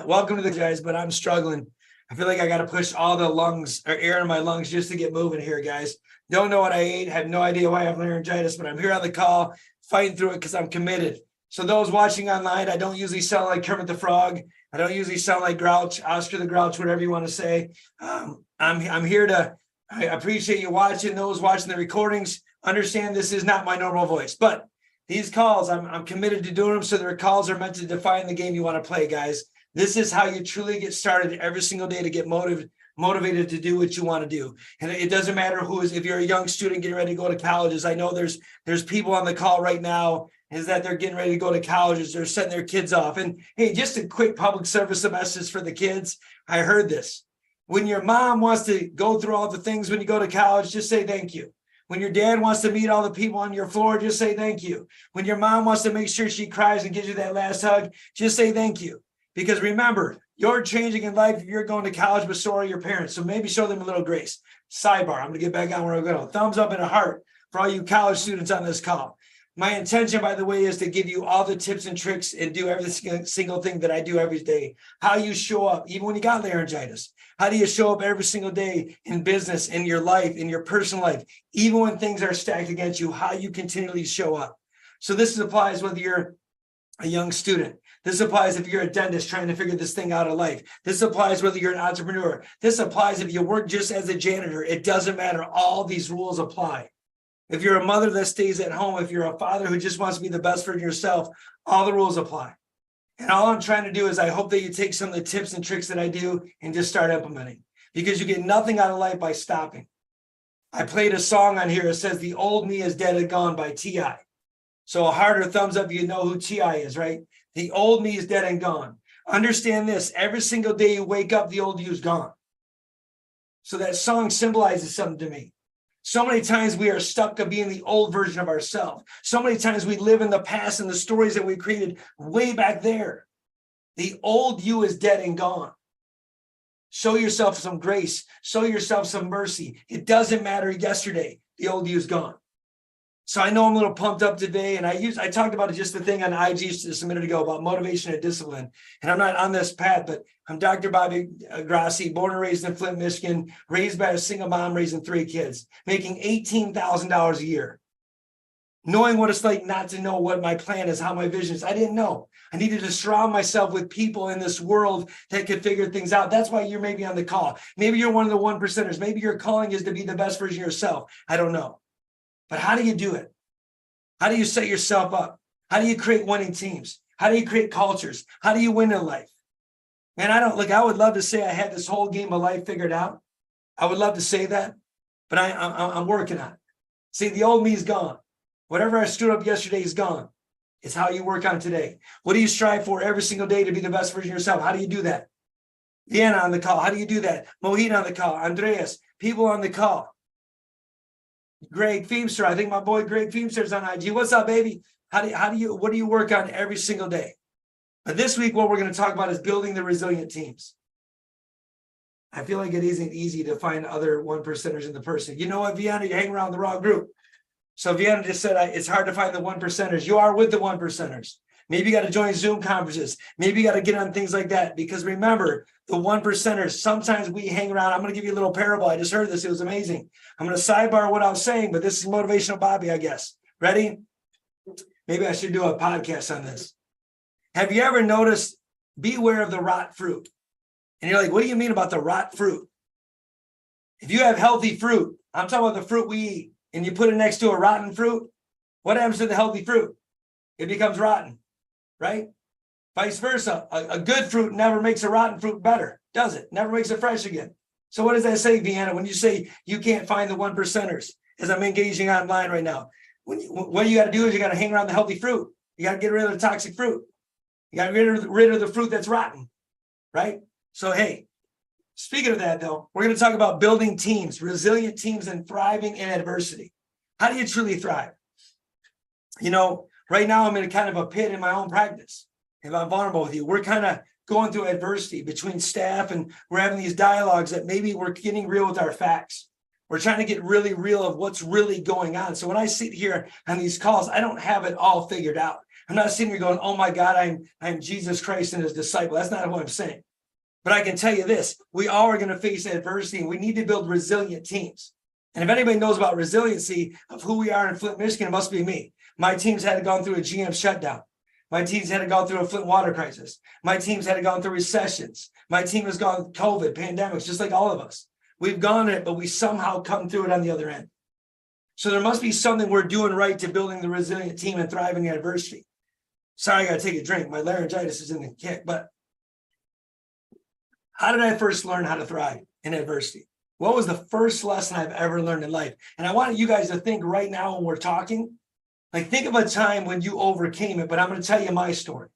Welcome to the guys, but I'm struggling. I feel like I got to push all the lungs or air in my lungs just to get moving here, guys. Don't know what I ate. Have no idea why I have laryngitis, but I'm here on the call fighting through it because I'm committed. So those watching online, I don't usually sound like Kermit the Frog. I don't usually sound like Grouch, Oscar the Grouch, whatever you want to say. I'm here to, I appreciate you watching. Those watching the recordings, understand this is not my normal voice, but these calls, I'm committed to doing them. So their calls are meant to define the game you want to play, guys. This is how you truly get started every single day to get motivated to do what you want to do. And it doesn't matter who is, if you're a young student getting ready to go to colleges. I know there's people on the call right now is that they're getting ready to go to colleges. They're setting their kids off. And hey, just a quick public service message for the kids. I heard this. When your mom wants to go through all the things when you go to college, just say thank you. When your dad wants to meet all the people on your floor, just say thank you. When your mom wants to make sure she cries and gives you that last hug, just say thank you. Because remember, you're changing in life if you're going to college, but so are your parents. So maybe show them a little grace. Sidebar, I'm going to get back on where I'm going. Thumbs up and a heart for all you college students on this call. My intention, by the way, is to give you all the tips and tricks and do every single thing that I do every day. How you show up, even when you got laryngitis. How do you show up every single day in business, in your life, in your personal life, even when things are stacked against you, how you continually show up. So this applies whether you're a young student. This applies if you're a dentist trying to figure this thing out of life. This applies whether you're an entrepreneur. This applies if you work just as a janitor. It doesn't matter. All these rules apply. If you're a mother that stays at home, if you're a father who just wants to be the best for yourself, all the rules apply. And all I'm trying to do is I hope that you take some of the tips and tricks that I do and just start implementing, because you get nothing out of life by stopping. I played a song on here. It says "The Old Me Is Dead and Gone" by T.I. So a heart or thumbs up, you know who T.I. is, right? The old me is dead and gone. Understand this. Every single day you wake up, the old you is gone. So that song symbolizes something to me. So many times we are stuck of being the old version of ourselves. So many times we live in the past and the stories that we created way back there. The old you is dead and gone. Show yourself some grace. Show yourself some mercy. It doesn't matter yesterday. The old you is gone. So I know I'm a little pumped up today, and I talked about it just the thing on IG just a minute ago about motivation and discipline. And I'm not on this path, but I'm Dr. Bobby Grossi, born and raised in Flint, Michigan, raised by a single mom, raising 3 kids, making $18,000 a year. Knowing what it's like not to know what my plan is, how my vision is. I didn't know. I needed to surround myself with people in this world that could figure things out. That's why you're maybe on the call. Maybe you're one of the 1%ers. Maybe your calling is to be the best version of yourself. I don't know. But how do you do it? How do you set yourself up? How do you create winning teams? How do you create cultures? How do you win in life? Man, I would love to say I had this whole game of life figured out. I would love to say that, but I'm working on it. See, the old me is gone. Whatever I stood up yesterday is gone. It's how you work on today. What do you strive for every single day to be the best version of yourself? How do you do that? Vienna on the call. How do you do that? Mohit on the call. Andreas, people on the call. Greg Feemster, I think my boy Greg Feemster is on IG. What's up, baby? What do you work on every single day? But this week, what we're going to talk about is building the resilient teams. I feel like it isn't easy to find other 1%ers in the person. You know what, Vienna, you hang around the wrong group. So Vienna just said it's hard to find the 1%ers. You are with the 1%ers. Maybe you got to join Zoom conferences. Maybe you got to get on things like that. Because remember, the 1%ers, sometimes we hang around. I'm going to give you a little parable. I just heard this. It was amazing. I'm going to sidebar what I was saying, but this is motivational Bobby, I guess. Ready? Maybe I should do a podcast on this. Have you ever noticed, beware of the rot fruit? And you're like, what do you mean about the rot fruit? If you have healthy fruit, I'm talking about the fruit we eat, and you put it next to a rotten fruit, what happens to the healthy fruit? It becomes rotten. Right? Vice versa. A good fruit never makes a rotten fruit better, does it? Never makes it fresh again. So what does that say, Vienna, when you say you can't find the 1%ers, as I'm engaging online right now? What you got to do is you got to hang around the healthy fruit. You got to get rid of the toxic fruit. You got to get rid of the fruit that's rotten, right? So, hey, speaking of that, though, we're going to talk about building teams, resilient teams, and thriving in adversity. How do you truly thrive? You know, right now, I'm in a kind of a pit in my own practice. If I'm vulnerable with you, we're kind of going through adversity between staff, and we're having these dialogues that maybe we're getting real with our facts. We're trying to get really real of what's really going on. So when I sit here on these calls, I don't have it all figured out. I'm not sitting here going, oh my God, I'm Jesus Christ and his disciple. That's not what I'm saying. But I can tell you this, we all are going to face adversity, and we need to build resilient teams. And if anybody knows about resiliency of who we are in Flint, Michigan, it must be me. My teams had gone through a GM shutdown. My teams had gone through a Flint water crisis. My teams had gone through recessions. My team has gone COVID, pandemics, just like all of us. We've gone it, but we somehow come through it on the other end. So there must be something we're doing right to building the resilient team and thriving in adversity. Sorry, I got to take a drink. My laryngitis is in the kick. But how did I first learn how to thrive in adversity? What was the first lesson I've ever learned in life? And I want you guys to think right now when we're talking, like think of a time when you overcame it, but I'm going to tell you my story.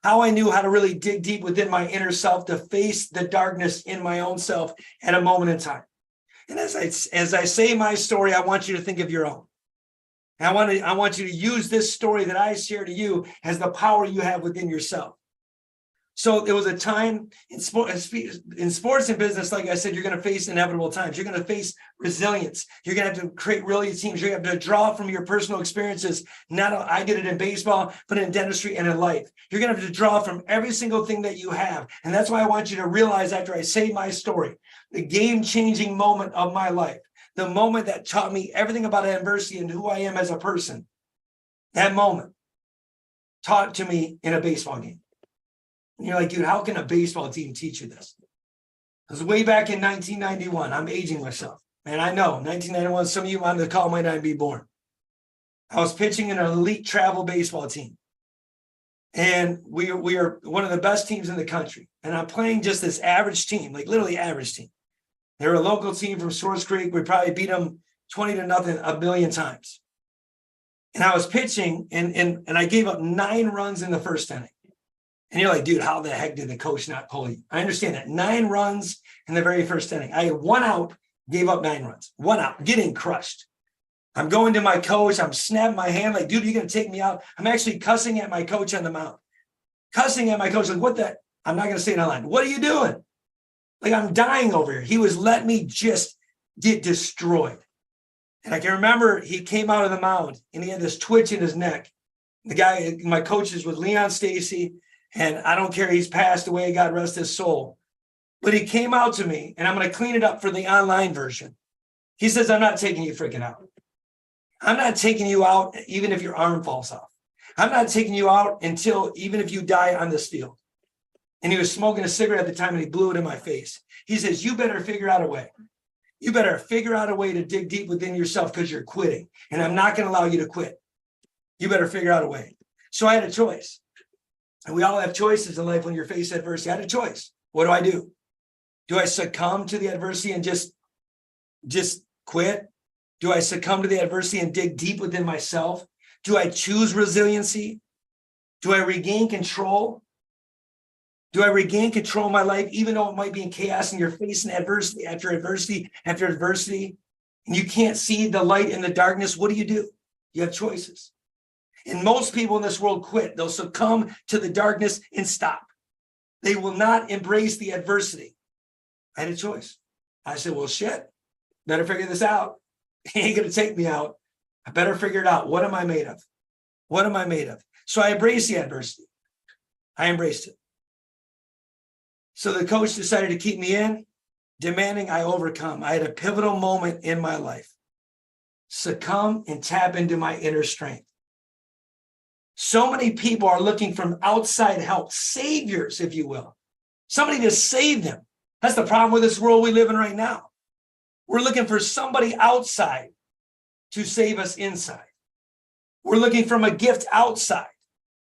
How I knew how to really dig deep within my inner self to face the darkness in my own self at a moment in time. And as I say my story, I want you to think of your own. And I want you to use this story that I share to you as the power you have within yourself. So there was a time in sports and business, like I said, you're going to face inevitable times. You're going to face resilience. You're going to have to create resilient teams. You're going to have to draw from your personal experiences. I did it in baseball, but in dentistry and in life. You're going to have to draw from every single thing that you have. And that's why I want you to realize after I say my story, the game-changing moment of my life, the moment that taught me everything about adversity and who I am as a person, that moment taught to me in a baseball game. And you're like, dude, how can a baseball team teach you this? It was way back in 1991. I'm aging myself. And I know, 1991, some of you on the call might not be born. I was pitching in an elite travel baseball team. And we are one of the best teams in the country. And I'm playing just this average team, like literally average team. They're a local team from Source Creek. We probably beat them 20-0 a million times. And I was pitching, and I gave up 9 runs in the first inning. And you're like, dude, how the heck did the coach not pull you? I understand that. 9 runs in the very first inning. I had 1 out, gave up 9 runs. 1 out, getting crushed. I'm going to my coach. I'm snapping my hand like, dude, you're going to take me out. I'm actually cussing at my coach on the mound. Cussing at my coach. Like, what the? I'm not going to say it on line. What are you doing? Like, I'm dying over here. He was letting me just get destroyed. And I can remember he came out of the mound and he had this twitch in his neck. The guy, my coaches was Leon Stacy. And I don't care, he's passed away, God rest his soul. But he came out to me, and I'm going to clean it up for the online version. He says, I'm not taking you freaking out. I'm not taking you out even if your arm falls off. I'm not taking you out until even if you die on this field. And he was smoking a cigarette at the time, and he blew it in my face. He says, you better figure out a way. You better figure out a way to dig deep within yourself because you're quitting. And I'm not going to allow you to quit. You better figure out a way. So I had a choice. And we all have choices in life when you're faced with adversity. I had a choice. What do? Do I succumb to the adversity and just quit? Do I succumb to the adversity and dig deep within myself? Do I choose resiliency? Do I regain control? Do I regain control of my life, even though it might be in chaos and you're facing adversity after adversity after adversity, and you can't see the light in the darkness? What do? You have choices. And most people in this world quit. They'll succumb to the darkness and stop. They will not embrace the adversity. I had a choice. I said, well, shit, better figure this out. He ain't going to take me out. I better figure it out. What am I made of? What am I made of? So I embraced the adversity. I embraced it. So the coach decided to keep me in, demanding I overcome. I had a pivotal moment in my life. Succumb and tap into my inner strength. So many people are looking for outside help, saviors, if you will. Somebody to save them. That's the problem with this world we live in right now. We're looking for somebody outside to save us inside. We're looking from a gift outside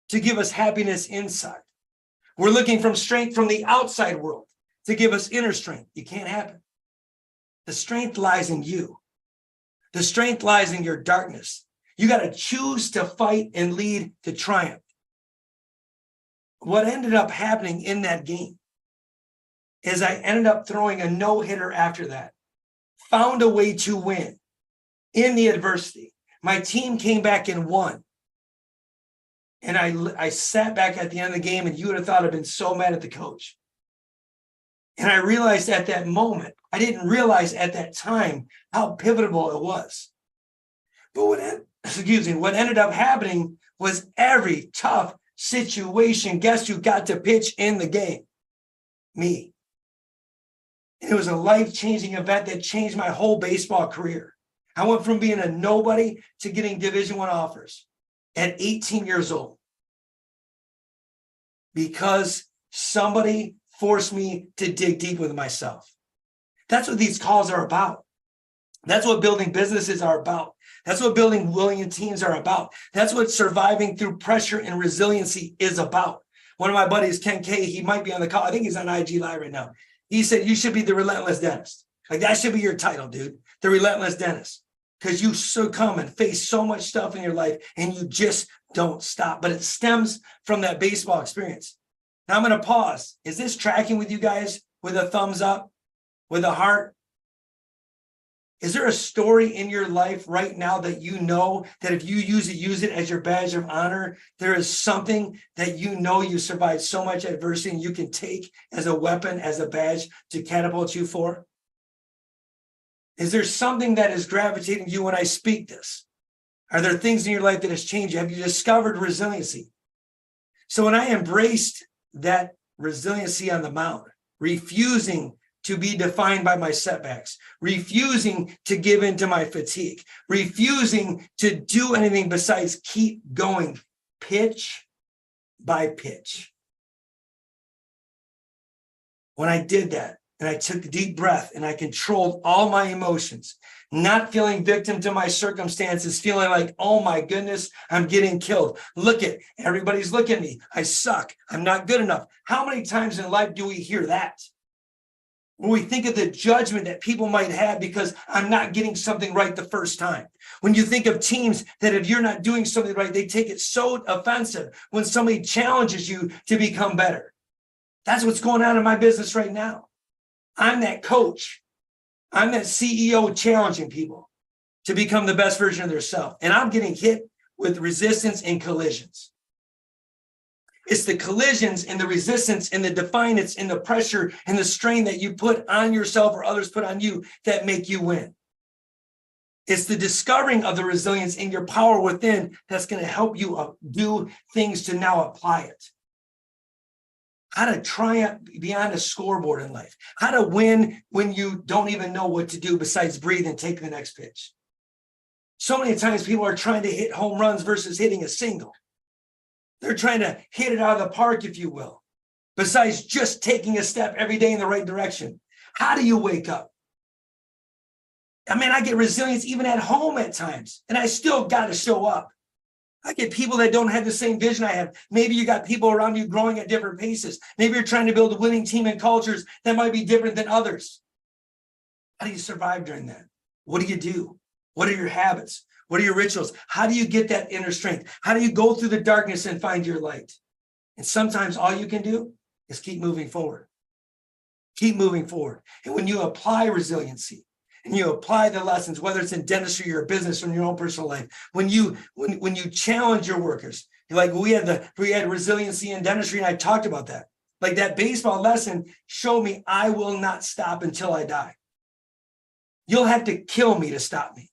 to give us happiness inside. We're looking from strength from the outside world to give us inner strength. It can't happen. The strength lies in you. The strength lies in your darkness. You got to choose to fight and lead to triumph. What ended up happening in that game is I ended up throwing a no-hitter after that, found a way to win in the adversity. My team came back and won. And I sat back at the end of the game, and you would have thought I'd been so mad at the coach. And I realized at that moment, I didn't realize at that time how pivotal it was. But what ended up happening was every tough situation. Guess who got to pitch in the game? Me. And it was a life-changing event that changed my whole baseball career. I went from being a nobody to getting Division I offers at 18 years old because somebody forced me to dig deep with myself. That's what these calls are about. That's what building businesses are about. That's what building willing teams are about. That's what surviving through pressure and resiliency is about. One of my buddies, Ken K, he might be on the call. I think he's on IG Live right now. He said, you should be the relentless dentist. Like that should be your title, dude. The relentless dentist. Because you succumb and face so much stuff in your life and you just don't stop. But it stems from that baseball experience. Now I'm going to pause. Is this tracking with you guys with a thumbs up, with a heart? Is there a story in your life right now that you know that if you use it as your badge of honor? There is something that you know you survived so much adversity and you can take as a weapon, as a badge to catapult you for? Is there something that is gravitating to you when I speak this? Are there things in your life that has changed you? Have you discovered resiliency? So when I embraced that resiliency on the mound, refusing to be defined by my setbacks, refusing to give in to my fatigue, refusing to do anything besides keep going pitch by pitch. When I did that, and I took a deep breath and I controlled all my emotions, not feeling victim to my circumstances, feeling like, oh my goodness, I'm getting killed. Look at, everybody's looking at me. I suck. I'm not good enough. How many times in life do we hear that? When we think of the judgment that people might have because I'm not getting something right the first time. When you think of teams that if you're not doing something right, they take it so offensive when somebody challenges you to become better. That's what's going on in my business right now. I'm that coach. I'm that CEO challenging people to become the best version of themselves. And I'm getting hit with resistance and collisions. It's the collisions and the resistance and the defiance and the pressure and the strain that you put on yourself or others put on you that make you win. It's the discovering of the resilience in your power within that's going to help you do things to now apply it. How to triumph beyond a scoreboard in life. How to win when you don't even know what to do besides breathe and take the next pitch. So many times people are trying to hit home runs versus hitting a single. They're trying to hit it out of the park, if you will, besides just taking a step every day in the right direction. How do you wake up? I mean, I get resilience even at home at times, and I still got to show up. I get people that don't have the same vision I have. Maybe you got people around you growing at different paces. Maybe you're trying to build a winning team and cultures that might be different than others. How do you survive during that? What do you do? What are your habits? What are your rituals? How do you get that inner strength? How do you go through the darkness and find your light? And sometimes all you can do is keep moving forward. Keep moving forward. And when you apply resiliency, and you apply the lessons, whether it's in dentistry or business or in your own personal life, when you challenge your workers, like we had resiliency in dentistry, and I talked about that. Like that baseball lesson showed me I will not stop until I die. You'll have to kill me to stop me.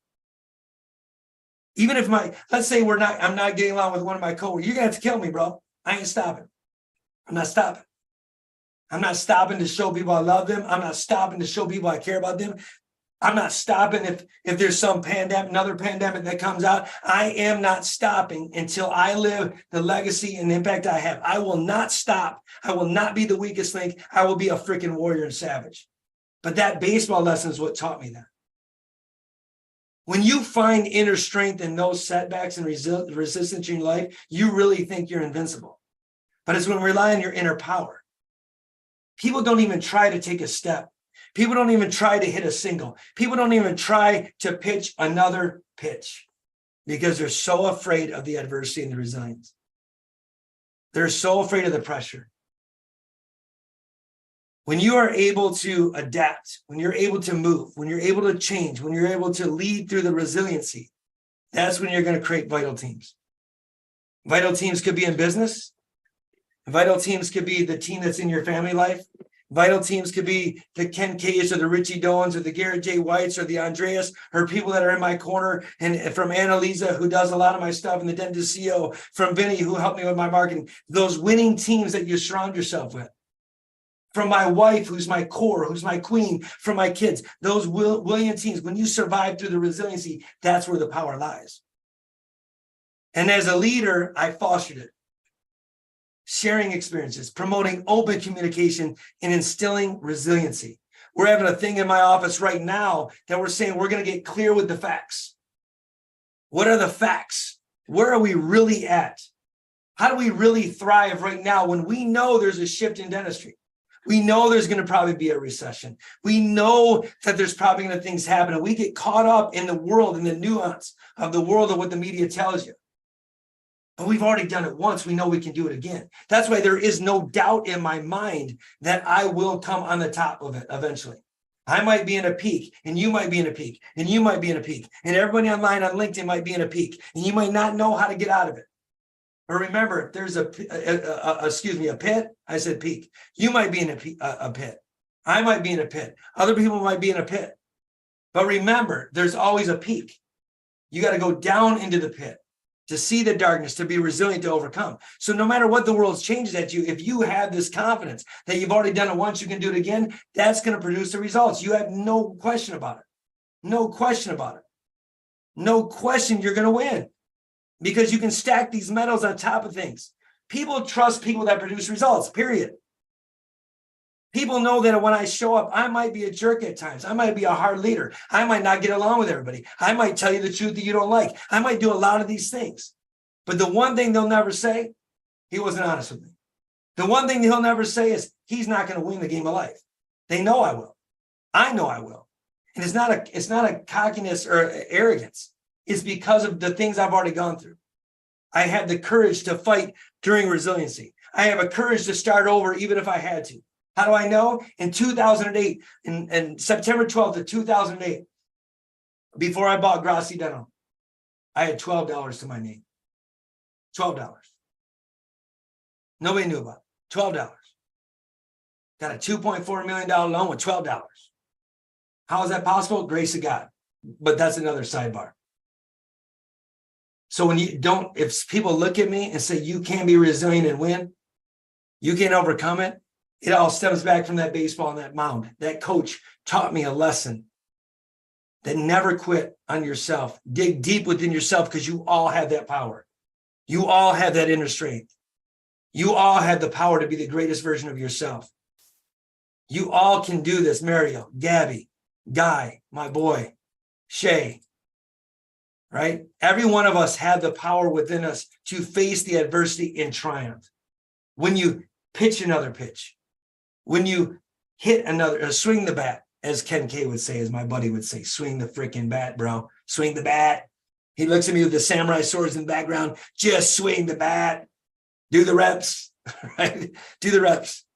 Even if let's say I'm not getting along with one of my coworkers, you're gonna have to kill me, bro. I ain't stopping. I'm not stopping. I'm not stopping to show people I love them. I'm not stopping to show people I care about them. I'm not stopping if there's some pandemic, another pandemic that comes out. I am not stopping until I live the legacy and impact I have. I will not stop. I will not be the weakest link. I will be a freaking warrior and savage. But that baseball lesson is what taught me that. When you find inner strength in those setbacks and resistance in your life, you really think you're invincible. But it's when we rely on your inner power. People don't even try to take a step. People don't even try to hit a single. People don't even try to pitch another pitch because they're so afraid of the adversity and the resilience. They're so afraid of the pressure. When you are able to adapt, when you're able to move, when you're able to change, when you're able to lead through the resiliency, that's when you're going to create vital teams. Vital teams could be in business. Vital teams could be the team that's in your family life. Vital teams could be the Ken K's or the Richie Doans or the Garrett J. Whites or the Andreas, or people that are in my corner, and from Annalisa, who does a lot of my stuff, and the dentist CEO, from Vinny, who helped me with my marketing. Those winning teams that you surround yourself with. From my wife, who's my core, who's my queen, from my kids, those William teams, when you survive through the resiliency, that's where the power lies. And as a leader, I fostered it. Sharing experiences, promoting open communication, and instilling resiliency. We're having a thing in my office right now that we're saying we're going to get clear with the facts. What are the facts? Where are we really at? How do we really thrive right now when we know there's a shift in dentistry? We know there's going to probably be a recession. We know that there's probably going to things happen, and we get caught up in the world, in the nuance of the world of what the media tells you. But we've already done it once. We know we can do it again. That's why there is no doubt in my mind that I will come on the top of it eventually. I might be in a peak, and you might be in a peak, and you might be in a peak, and everybody online on LinkedIn might be in a peak, and you might not know how to get out of it. But remember, if there's a pit, I said peak. You might be in a pit. I might be in a pit. Other people might be in a pit. But remember, there's always a peak. You got to go down into the pit to see the darkness, to be resilient, to overcome. So no matter what the world changes at you, if you have this confidence that you've already done it once, you can do it again, that's going to produce the results. You have no question about it. No question about it. No question you're going to win, because you can stack these medals on top of things. People trust people that produce results, period. People know that when I show up, I might be a jerk at times. I might be a hard leader. I might not get along with everybody. I might tell you the truth that you don't like. I might do a lot of these things. But the one thing they'll never say, he wasn't honest with me. The one thing he'll never say is he's not going to win the game of life. They know I will. I know I will. And it's not a cockiness or arrogance. It's because of the things I've already gone through. I had the courage to fight during resiliency. I have a courage to start over even if I had to. How do I know? In 2008, in September 12th of 2008, before I bought Grossi Dental, I had $12 to my name. $12. Nobody knew about it. $12. Got a $2.4 million loan with $12. How is that possible? Grace of God. But that's another sidebar. So if people look at me and say, you can be resilient and win, you can overcome it, it all stems back from that baseball on that mound. That coach taught me a lesson that never quit on yourself. Dig deep within yourself, because you all have that power. You all have that inner strength. You all have the power to be the greatest version of yourself. You all can do this. Mario, Gabby, Guy, my boy, Shay, right? Every one of us have the power within us to face the adversity in triumph. When you pitch another pitch, when you hit another, or swing the bat, as Ken K would say, as my buddy would say, swing the freaking bat, bro. Swing the bat. He looks at me with the samurai swords in the background. Just swing the bat. Do the reps, right? Do the reps.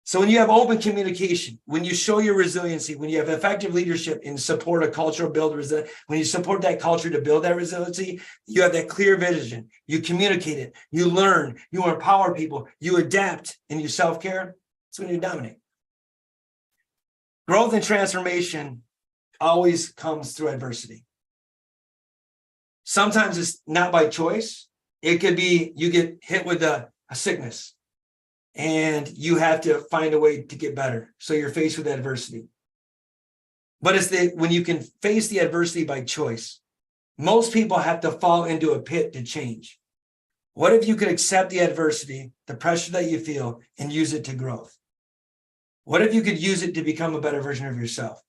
So when you have open communication, when you show your resiliency, when you have effective leadership and support a cultural build, when you support that culture to build that resiliency, you have that clear vision. You communicate it. You learn. You empower people. You adapt, and you self-care. That's when you dominate. Growth and transformation always comes through adversity. Sometimes it's not by choice. It could be you get hit with a sickness, and you have to find a way to get better. So you're faced with adversity. But it's when you can face the adversity by choice. Most people have to fall into a pit to change. What if you could accept the adversity, the pressure that you feel, and use it to growth? What if you could use it to become a better version of yourself?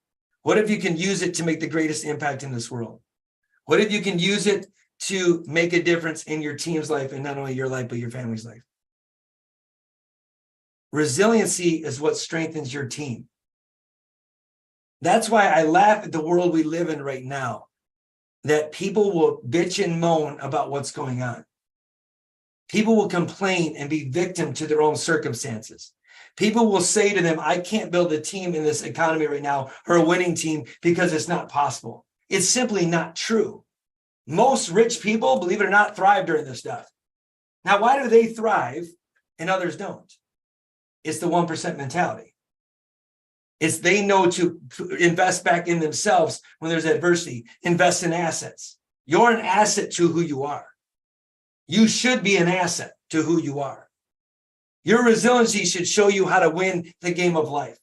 What if you can use it to make the greatest impact in this world? What if you can use it to make a difference in your team's life, and not only your life, but your family's life? Resiliency is what strengthens your team. That's why I laugh at the world we live in right now, that people will bitch and moan about what's going on. People will complain and be victim to their own circumstances. People will say to them, I can't build a team in this economy right now, or a winning team, because it's not possible. It's simply not true. Most rich people, believe it or not, thrive during this stuff. Now, why do they thrive and others don't? It's the 1% mentality. It's they know to invest back in themselves when there's adversity, invest in assets. You're an asset to who you are. You should be an asset to who you are. Your resiliency should show you how to win the game of life.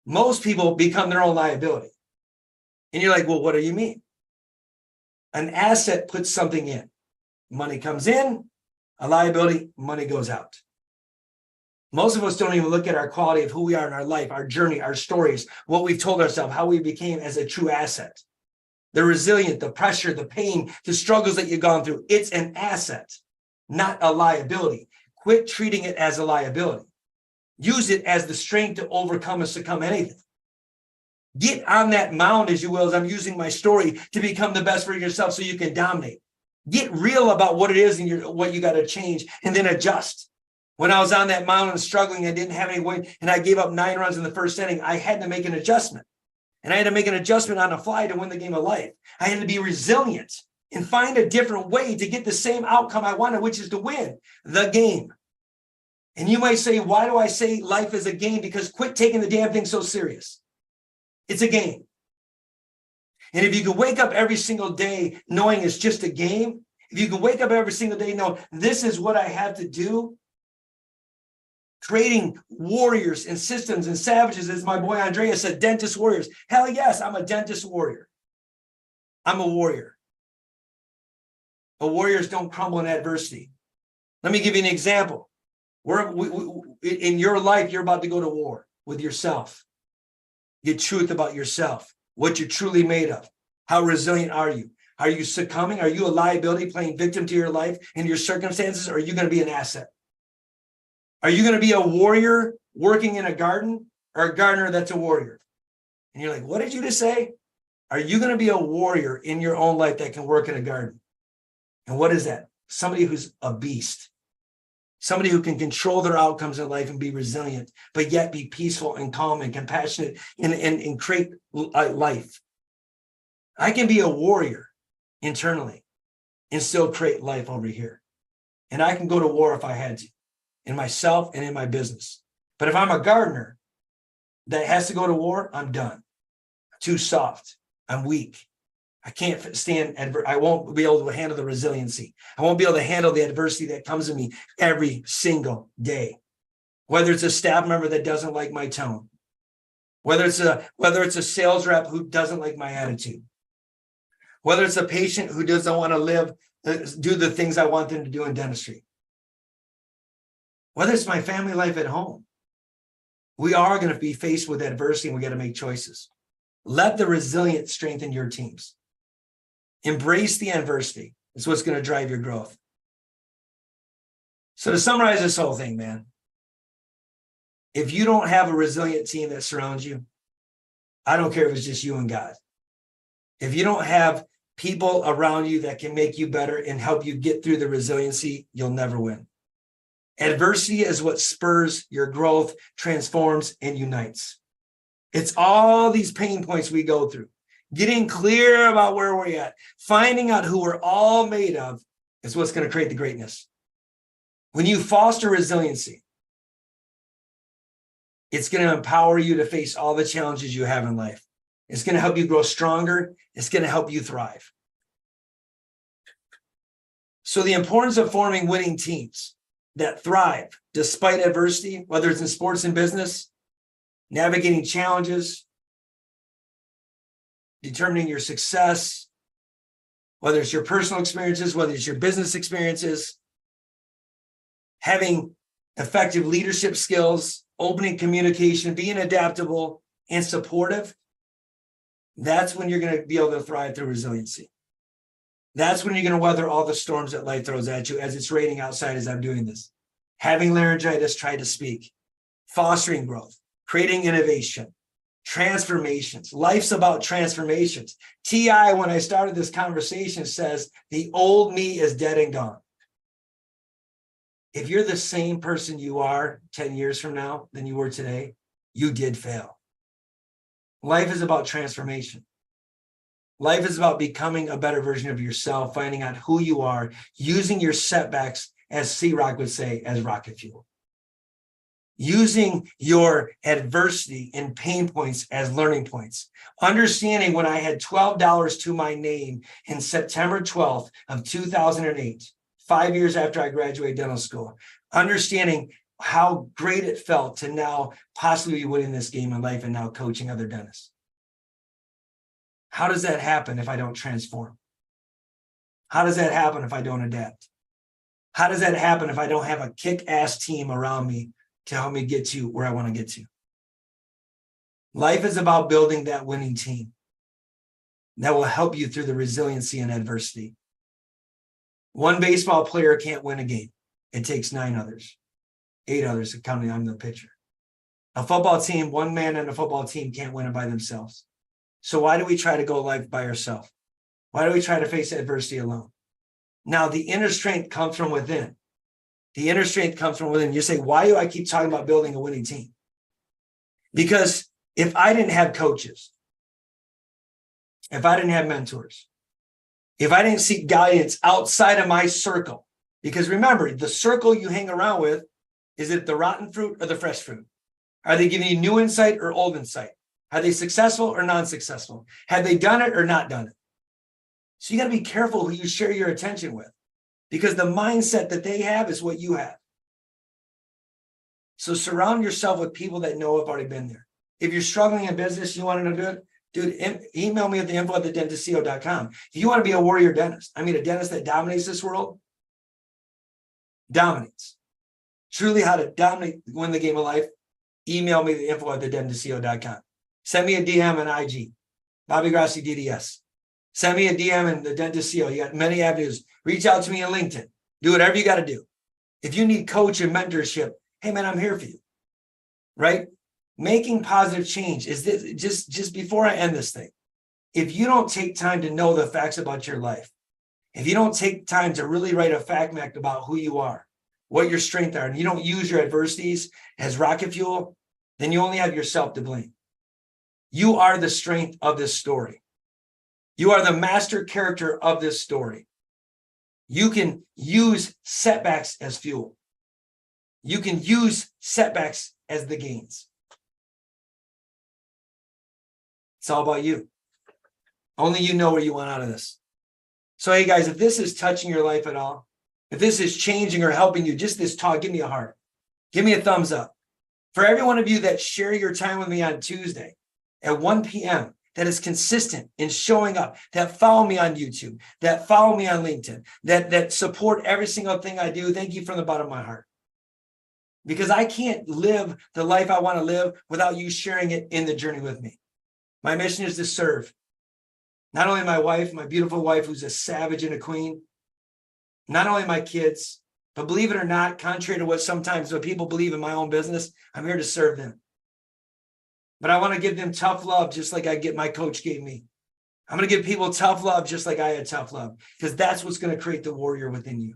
Most people become their own liability. And you're like, well, what do you mean? An asset puts something in. Money comes in, a liability, money goes out. Most of us don't even look at our quality of who we are in our life, our journey, our stories, what we've told ourselves, how we became as a true asset. The resilient, the pressure, the pain, the struggles that you've gone through. It's an asset, not a liability. Quit treating it as a liability. Use it as the strength to overcome and succumb anything. Get on that mound, as you will, as I'm using my story to become the best version of yourself so you can dominate. Get real about what it is and what you got to change, and then adjust. When I was on that mound and struggling, I didn't have any weight, and I gave up 9 runs in the first inning, I had to make an adjustment. And I had to make an adjustment on the fly to win the game of life. I had to be resilient and find a different way to get the same outcome I wanted, which is to win the game. And you might say, why do I say life is a game? Because quit taking the damn thing so serious. It's a game. And if you can wake up every single day knowing it's just a game, if you can wake up every single day knowing this is what I have to do, creating warriors and systems and savages, as my boy Andrea said, dentist warriors. Hell yes, I'm a dentist warrior. I'm a warrior. But warriors don't crumble in adversity. Let me give you an example. In your life, you're about to go to war with yourself. Get truth about yourself, what you're truly made of. How resilient are you? Are you succumbing? Are you a liability playing victim to your life and your circumstances? Or are you going to be an asset? Are you going to be a warrior working in a garden, or a gardener that's a warrior? And you're like, what did you just say? Are you going to be a warrior in your own life that can work in a garden? And what is that? Somebody who's a beast. Somebody who can control their outcomes in life and be resilient, but yet be peaceful and calm and compassionate and create life. I can be a warrior internally and still create life over here. And I can go to war if I had to, in myself and in my business. But if I'm a gardener that has to go to war, I'm done. I'm too soft. I'm weak. I can't stand, I won't be able to handle the resiliency. I won't be able to handle the adversity that comes to me every single day. Whether it's a staff member that doesn't like my tone, whether it's a sales rep who doesn't like my attitude, whether it's a patient who doesn't want to do the things I want them to do in dentistry, whether it's my family life at home, we are going to be faced with adversity and we got to make choices. Let the resilient strengthen your teams. Embrace the adversity. It's what's going to drive your growth. So to summarize this whole thing, man, if you don't have a resilient team that surrounds you, I don't care if it's just you and God. If you don't have people around you that can make you better and help you get through the resiliency, you'll never win. Adversity is what spurs your growth, transforms, and unites. It's all these pain points we go through. Getting clear about where we're at, finding out who we're all made of is what's going to create the greatness. When you foster resiliency, it's going to empower you to face all the challenges you have in life. It's going to help you grow stronger. It's going to help you thrive. So the importance of forming winning teams that thrive despite adversity, whether it's in sports and business, navigating challenges, determining your success, whether it's your personal experiences, whether it's your business experiences, having effective leadership skills, opening communication, being adaptable and supportive, that's when you're going to be able to thrive through resiliency. That's when you're going to weather all the storms that life throws at you as it's raining outside as I'm doing this. Having laryngitis, try to speak, fostering growth, creating innovation, transformations. Life's about transformations. T.I., when I started this conversation, says the old me is dead and gone. If you're the same person you are 10 years from now than you were today, you did fail. Life is about transformation. Life is about becoming a better version of yourself, finding out who you are, using your setbacks, as C-Rock would say, as rocket fuel. Using your adversity and pain points as learning points. Understanding when I had $12 to my name in September 12th of 2008, 5 years after I graduated dental school. Understanding how great it felt to now possibly be winning this game in life and now coaching other dentists. How does that happen if I don't transform? How does that happen if I don't adapt? How does that happen if I don't have a kick-ass team around me to help me get to where I want to get to? Life is about building that winning team that will help you through the resiliency and adversity. One baseball player can't win a game. It takes 9 others, 8 others, counting I'm the pitcher. A football team, one man on a football team can't win it by themselves. So why do we try to go life by ourselves? Why do we try to face adversity alone? Now, the inner strength comes from within. The inner strength comes from within. You say, why do I keep talking about building a winning team? Because if I didn't have coaches, if I didn't have mentors, if I didn't seek guidance outside of my circle, because remember, the circle you hang around with, is it the rotten fruit or the fresh fruit? Are they giving you new insight or old insight? Are they successful or non-successful? Have they done it or not done it? So you got to be careful who you share your attention with, because the mindset that they have is what you have. So surround yourself with people that know have already been there. If you're struggling in business, you want to know good, dude, email me at the info@thedentistco.com. If you want to be a warrior dentist, I mean, a dentist that dominates this world, dominates. Truly how to dominate, win the game of life, email me the info@thedentistco.com. Send me a DM on IG, Bobby Grossi DDS. Send me a DM in the Dentist CO. You got many avenues. Reach out to me on LinkedIn. Do whatever you got to do. If you need coach and mentorship, hey man, I'm here for you. Right? Making positive change is this. Just before I end this thing, if you don't take time to know the facts about your life, if you don't take time to really write a fact map about who you are, what your strengths are, and you don't use your adversities as rocket fuel, then you only have yourself to blame. You are the strength of this story. You are the master character of this story. You can use setbacks as fuel. You can use setbacks as the gains. It's all about you. Only you know what you want out of this. So, hey guys, if this is touching your life at all, if this is changing or helping you, just this talk, give me a heart. Give me a thumbs up. For every one of you that share your time with me on Tuesday at 1 p.m., that is consistent in showing up, that follow me on YouTube, that follow me on LinkedIn, that support every single thing I do. Thank you from the bottom of my heart. Because I can't live the life I want to live without you sharing it in the journey with me. My mission is to serve not only my wife, my beautiful wife, who's a savage and a queen, not only my kids, but believe it or not, contrary to what sometimes what people believe in my own business, I'm here to serve them. But I want to give them tough love just like my coach gave me. I'm going to give people tough love just like I had tough love, because that's what's going to create the warrior within you.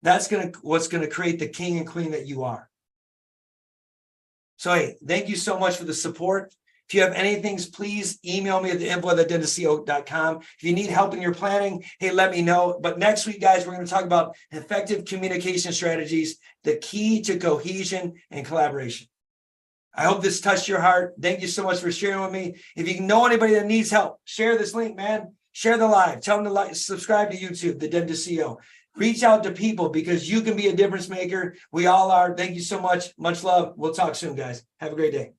That's what's going to create the king and queen that you are. So, hey, thank you so much for the support. If you have anything, please email me at the info@thedentistco.com. If you need help in your planning, hey, let me know. But next week, guys, we're going to talk about effective communication strategies, the key to cohesion and collaboration. I hope this touched your heart. Thank you so much for sharing with me. If you know anybody that needs help, share this link, man. Share the live. Tell them to like, subscribe to YouTube, The Dentist CO. Reach out to people because you can be a difference maker. We all are. Thank you so much. Much love. We'll talk soon, guys. Have a great day.